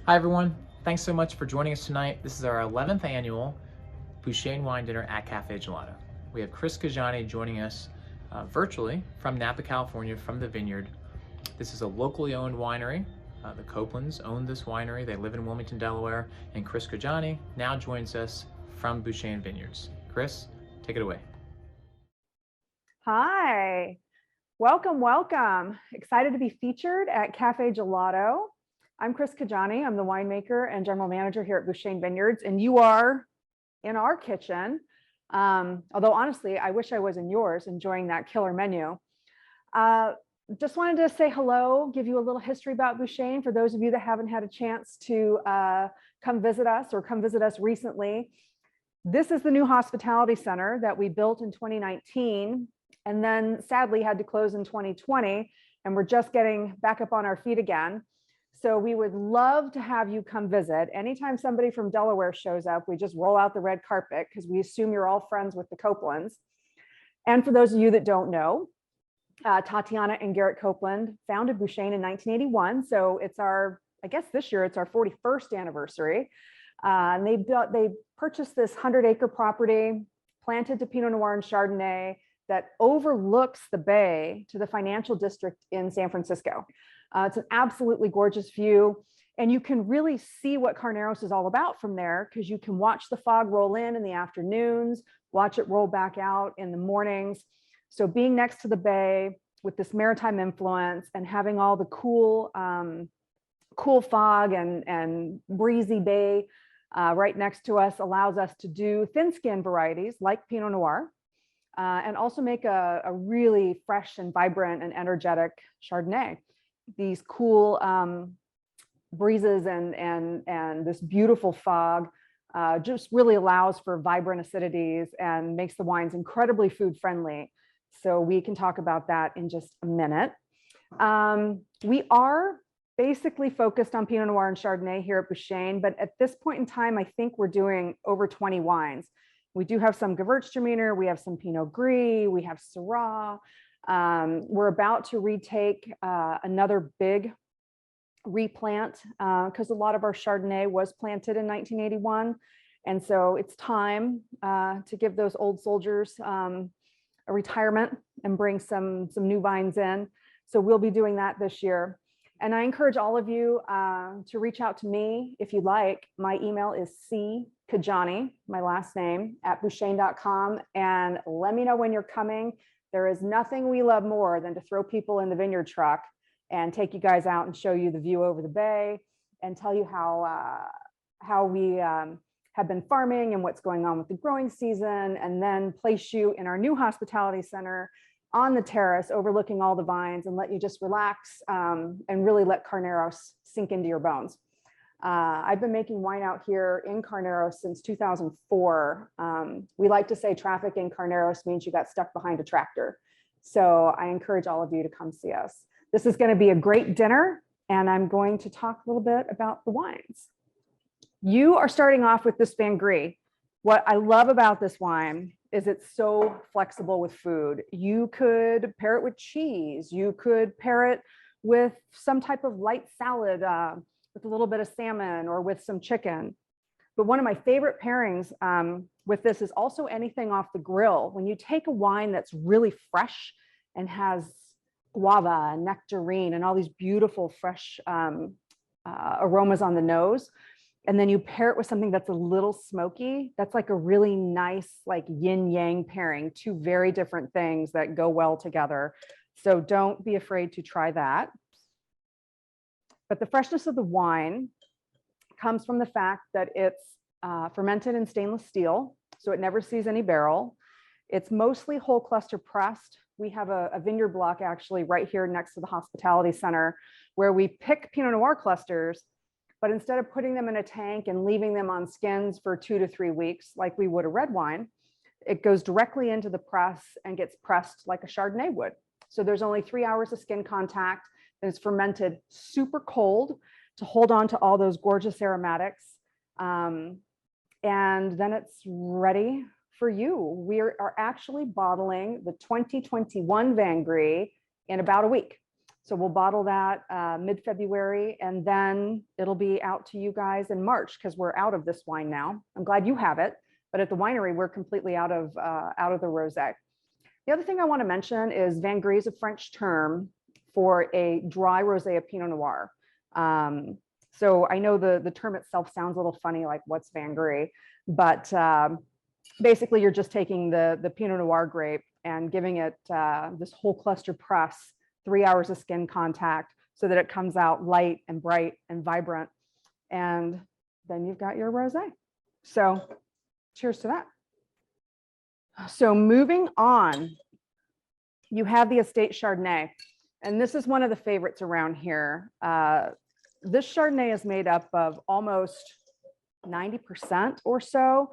Hi everyone, thanks so much for joining us tonight. This is our 11th annual Bouchaine Wine Dinner at Caffe Gelato. We have Chris Kajani joining us virtually from Nappa, California, from the vineyard. This is a locally owned winery. The Copelands own this winery. They live in Wilmington, Delaware, and Chris Kajani now joins us from Bouchaine Vineyards. Chris, take it away. Hi, welcome. Excited to be featured at Caffe Gelato. I'm Chris Kajani. I'm the winemaker and general manager here at Bouchaine Vineyards, and you are in our kitchen. Although honestly, I wish I was in yours enjoying that killer menu. Just wanted to say hello, give you a little history about Bouchaine for those of you that haven't had a chance to come visit us or come visit us recently. This is the new hospitality center that we built in 2019 and then sadly had to close in 2020, and we're just getting back up on our feet again. So we would love to have you come visit. Anytime somebody from Delaware shows up, we just roll out the red carpet because we assume you're all friends with the Copelands. And for those of you that don't know, Tatiana and Garrett Copeland founded Bouchaine in 1981. So it's I guess this year it's our 41st anniversary. And they purchased this 100-acre property, planted to Pinot Noir and Chardonnay that overlooks the bay to the financial district in San Francisco. It's an absolutely gorgeous view, and you can really see what Carneros is all about from there because you can watch the fog roll in the afternoons, watch it roll back out in the mornings. So being next to the bay with this maritime influence and having all the cool fog and breezy bay right next to us allows us to do thin skin varieties like Pinot Noir and also make a really fresh and vibrant and energetic Chardonnay. These cool breezes and this beautiful fog just really allows for vibrant acidities and makes the wines incredibly food friendly. So we can talk about that in just a minute. We are basically focused on Pinot Noir and Chardonnay here at Bouchaine, but at this point in time, I think we're doing over 20 wines. We do have some Gewürztraminer, we have some Pinot Gris, we have Syrah. We're about to retake another big replant because a lot of our Chardonnay was planted in 1981. And so it's time to give those old soldiers a retirement and bring some new vines in. So we'll be doing that this year. And I encourage all of you to reach out to me if you like. My email is ckajani, my last name, @bouchaine.com, and let me know when you're coming. There is nothing we love more than to throw people in the vineyard truck and take you guys out and show you the view over the bay and tell you how we have been farming and what's going on with the growing season, and then place you in our new hospitality center on the terrace overlooking all the vines and let you just relax and really let Carneros sink into your bones. I've been making wine out here in Carneros since 2004. We like to say traffic in Carneros means you got stuck behind a tractor. So I encourage all of you to come see us. This is going to be a great dinner, and I'm going to talk a little bit about the wines. You are starting off with this Gris. What I love about this wine is it's so flexible with food. You could pair it with cheese. You could pair it with some type of light salad, with a little bit of salmon or with some chicken. But one of my favorite pairings with this is also anything off the grill. When you take a wine that's really fresh and has guava and nectarine and all these beautiful fresh aromas on the nose, and then you pair it with something that's a little smoky, that's like a really nice like yin yang pairing, two very different things that go well together. So don't be afraid to try that. But the freshness of the wine comes from the fact that it's fermented in stainless steel, so it never sees any barrel. It's mostly whole cluster pressed. We have a vineyard block actually right here next to the hospitality center where we pick Pinot Noir clusters, but instead of putting them in a tank and leaving them on skins for 2 to 3 weeks like we would a red wine, it goes directly into the press and gets pressed like a Chardonnay would. So there's only 3 hours of skin contact. And it's fermented super cold to hold on to all those gorgeous aromatics. And then it's ready for you. We are actually bottling the 2021 Gris in about a week. So we'll bottle that mid-February, and then it'll be out to you guys in March because we're out of this wine now. I'm glad you have it, but at the winery, we're completely out of the rosé. The other thing I want to mention is Vin Gris is a French term for a dry rosé of Pinot Noir. So I know the term itself sounds a little funny, like what's Vin Gris, but basically you're just taking the Pinot Noir grape and giving it this whole cluster press, 3 hours of skin contact so that it comes out light and bright and vibrant. And then you've got your rosé. So cheers to that. So moving on, you have the estate Chardonnay. And this is one of the favorites around here. This Chardonnay is made up of almost 90% or so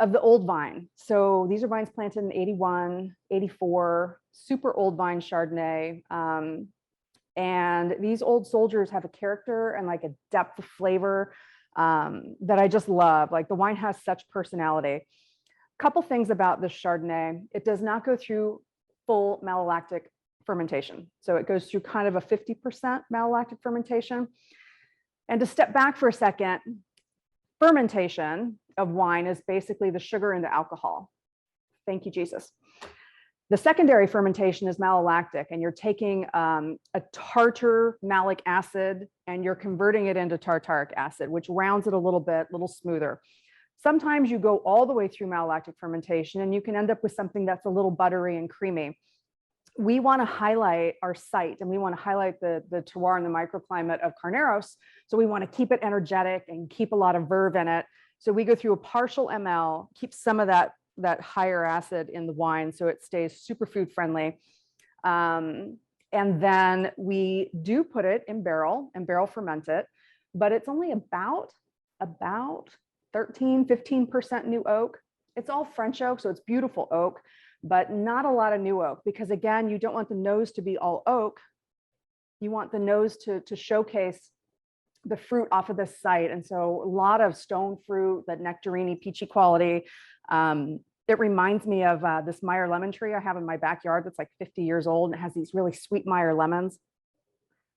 of the old vine. So these are vines planted in 81, 84, super old vine Chardonnay. And these old soldiers have a character and like a depth of flavor that I just love. Like the wine has such personality. Couple things about this Chardonnay. It does not go through full malolactic fermentation. So it goes through kind of a 50% malolactic fermentation. And to step back for a second, fermentation of wine is basically the sugar and the alcohol. Thank you, Jesus. The secondary fermentation is malolactic, and you're taking a tartar malic acid and you're converting it into tartaric acid, which rounds it a little bit, a little smoother. Sometimes you go all the way through malolactic fermentation and you can end up with something that's a little buttery and creamy. We want to highlight our site and we want to highlight the terroir and the microclimate of Carneros. So we want to keep it energetic and keep a lot of verve in it. So we go through a partial ml, keep some of that higher acid in the wine so it stays super food friendly. And then we do put it in barrel and barrel ferment it, but it's only about 13, 15% new oak. It's all French oak, so it's beautiful oak, but not a lot of new oak because again, you don't want the nose to be all oak. You want the nose to showcase the fruit off of this site. And so a lot of stone fruit, that nectarine peachy quality. It reminds me of this Meyer lemon tree I have in my backyard that's like 50 years old and it has these really sweet Meyer lemons.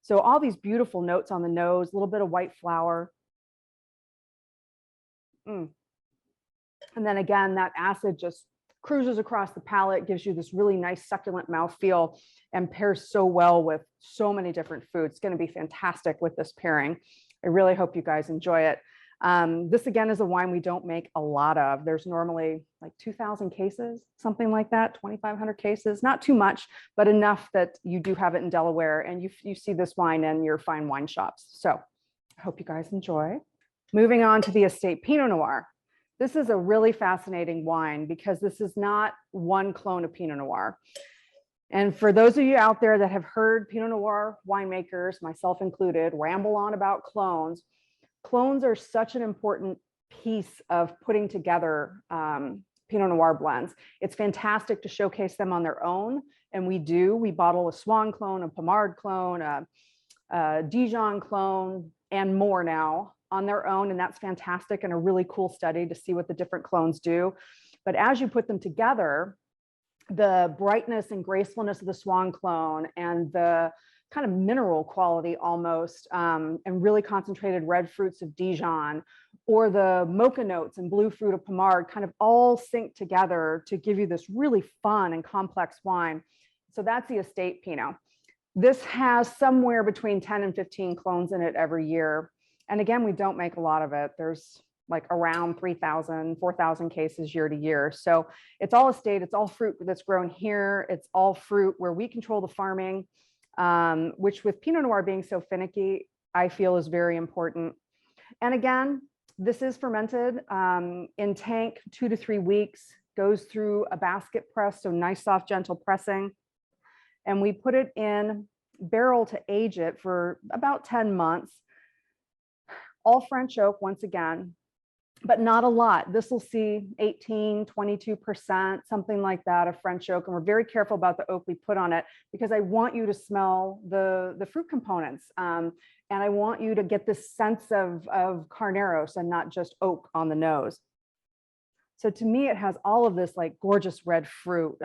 So all these beautiful notes on the nose, a little bit of white flour. And then again, that acid just cruises across the palate, gives you this really nice succulent mouthfeel and pairs so well with so many different foods. It's going to be fantastic with this pairing. I really hope you guys enjoy it. This again is a wine we don't make a lot of. There's normally like 2,000 cases, something like that, 2,500 cases, not too much, but enough that you do have it in Delaware and you see this wine in your fine wine shops. So I hope you guys enjoy. Moving on to the estate Pinot Noir. This is a really fascinating wine because this is not one clone of Pinot Noir. And for those of you out there that have heard Pinot Noir winemakers, myself included, ramble on about clones, clones are such an important piece of putting together Pinot Noir blends. It's fantastic to showcase them on their own. And we do. We bottle a Swan clone, a Pommard clone, a Dijon clone, and more now on their own. And that's fantastic and a really cool study to see what the different clones do. But as you put them together, the brightness and gracefulness of the Swan clone and the kind of mineral quality almost, and really concentrated red fruits of Dijon, or the mocha notes and blue fruit of Pommard kind of all sync together to give you this really fun and complex wine. So that's the estate Pinot. This has somewhere between 10 and 15 clones in it every year. And again, we don't make a lot of it. There's like around 3,000, 4,000 cases year to year. So it's all estate, it's all fruit that's grown here. It's all fruit where we control the farming, which with Pinot Noir being so finicky, I feel is very important. And again, this is fermented in tank 2 to 3 weeks, goes through a basket press, so nice, soft, gentle pressing. And we put it in barrel to age it for about 10 months. All French oak, once again, but not a lot. This will see 18, 22%, something like that of French oak. And we're very careful about the oak we put on it because I want you to smell the fruit components. And I want you to get this sense of Carneros and not just oak on the nose. So to me, it has all of this like gorgeous red fruit,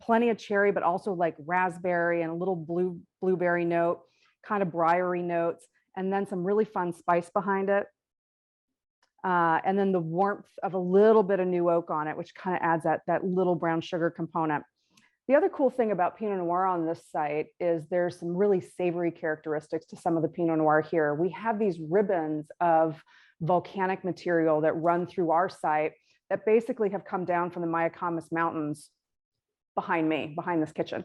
plenty of cherry, but also like raspberry and a little blueberry note, kind of briary notes, and then some really fun spice behind it. And then the warmth of a little bit of new oak on it, which kind of adds that little brown sugar component. The other cool thing about Pinot Noir on this site is there's some really savory characteristics to some of the Pinot Noir here. We have these ribbons of volcanic material that run through our site that basically have come down from the Mayacamas Mountains behind me, behind this kitchen.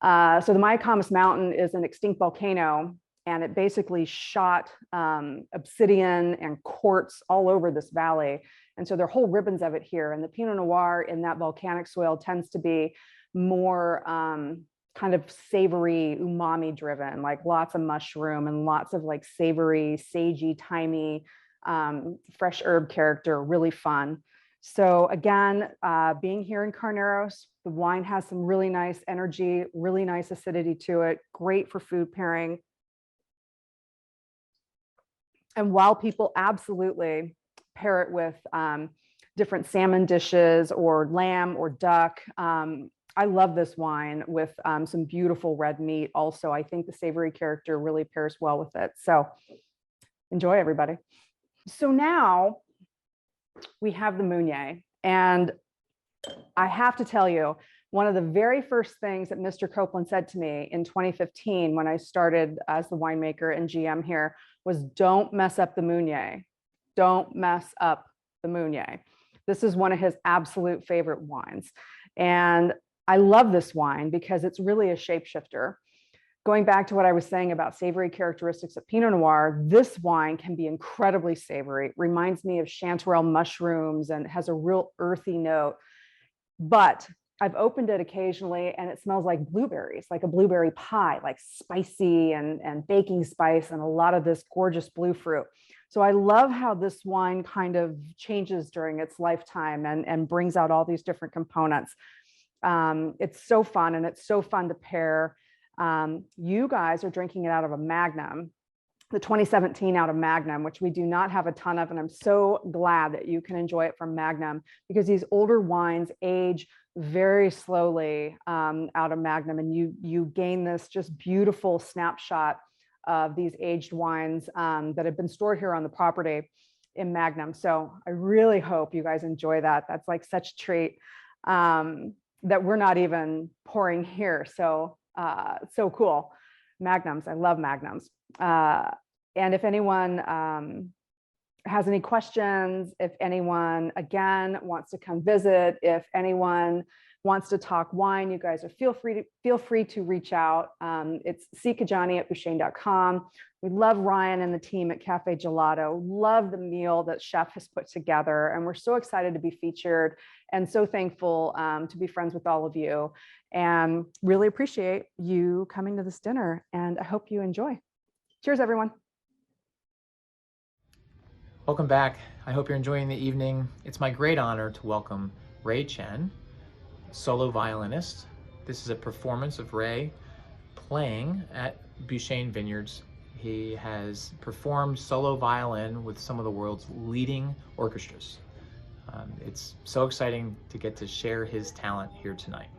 So the Mayacamas Mountain is an extinct volcano, and it basically shot obsidian and quartz all over this valley. And so there are whole ribbons of it here. And the Pinot Noir in that volcanic soil tends to be more kind of savory, umami driven, like lots of mushroom and lots of like savory, sagey, thymy, fresh herb character, really fun. So again, being here in Carneros, the wine has some really nice energy, really nice acidity to it, great for food pairing. And while people absolutely pair it with different salmon dishes or lamb or duck, I love this wine with some beautiful red meat. Also, I think the savory character really pairs well with it. So enjoy, everybody. So now we have the Meunier. And I have to tell you, one of the very first things that Mr. Copeland said to me in 2015 when I started as the winemaker and GM here was, don't mess up the Meunier. Don't mess up the Meunier. This is one of his absolute favorite wines. And I love this wine because it's really a shapeshifter. Going back to what I was saying about savory characteristics of Pinot Noir, this wine can be incredibly savory. It reminds me of chanterelle mushrooms and has a real earthy note. But I've opened it occasionally and it smells like blueberries, like a blueberry pie, like spicy and baking spice and a lot of this gorgeous blue fruit. So I love how this wine kind of changes during its lifetime and brings out all these different components. It's so fun, and it's so fun to pair. You guys are drinking it out of a Magnum, the 2017 out of Magnum, which we do not have a ton of. And I'm so glad that you can enjoy it from Magnum, because these older wines age very slowly out of Magnum. And you gain this just beautiful snapshot of these aged wines that have been stored here on the property in Magnum. So I really hope you guys enjoy that. That's like such a treat that we're not even pouring here. So so cool. Magnums. I love Magnums. And if anyone has any questions, if anyone, again, wants to come visit, if anyone wants to talk wine, you guys are feel free to reach out. It's ckajani@bouchaine.com. We love Ryan and the team at Caffe Gelato. Love the meal that Chef has put together. And we're so excited to be featured and so thankful to be friends with all of you, and really appreciate you coming to this dinner. And I hope you enjoy. Cheers, everyone. Welcome back. I hope you're enjoying the evening. It's my great honor to welcome Ray Chen, solo violinist. This is a performance of Ray playing at Bouchaine Vineyards. He has performed solo violin with some of the world's leading orchestras. It's so exciting to get to share his talent here tonight.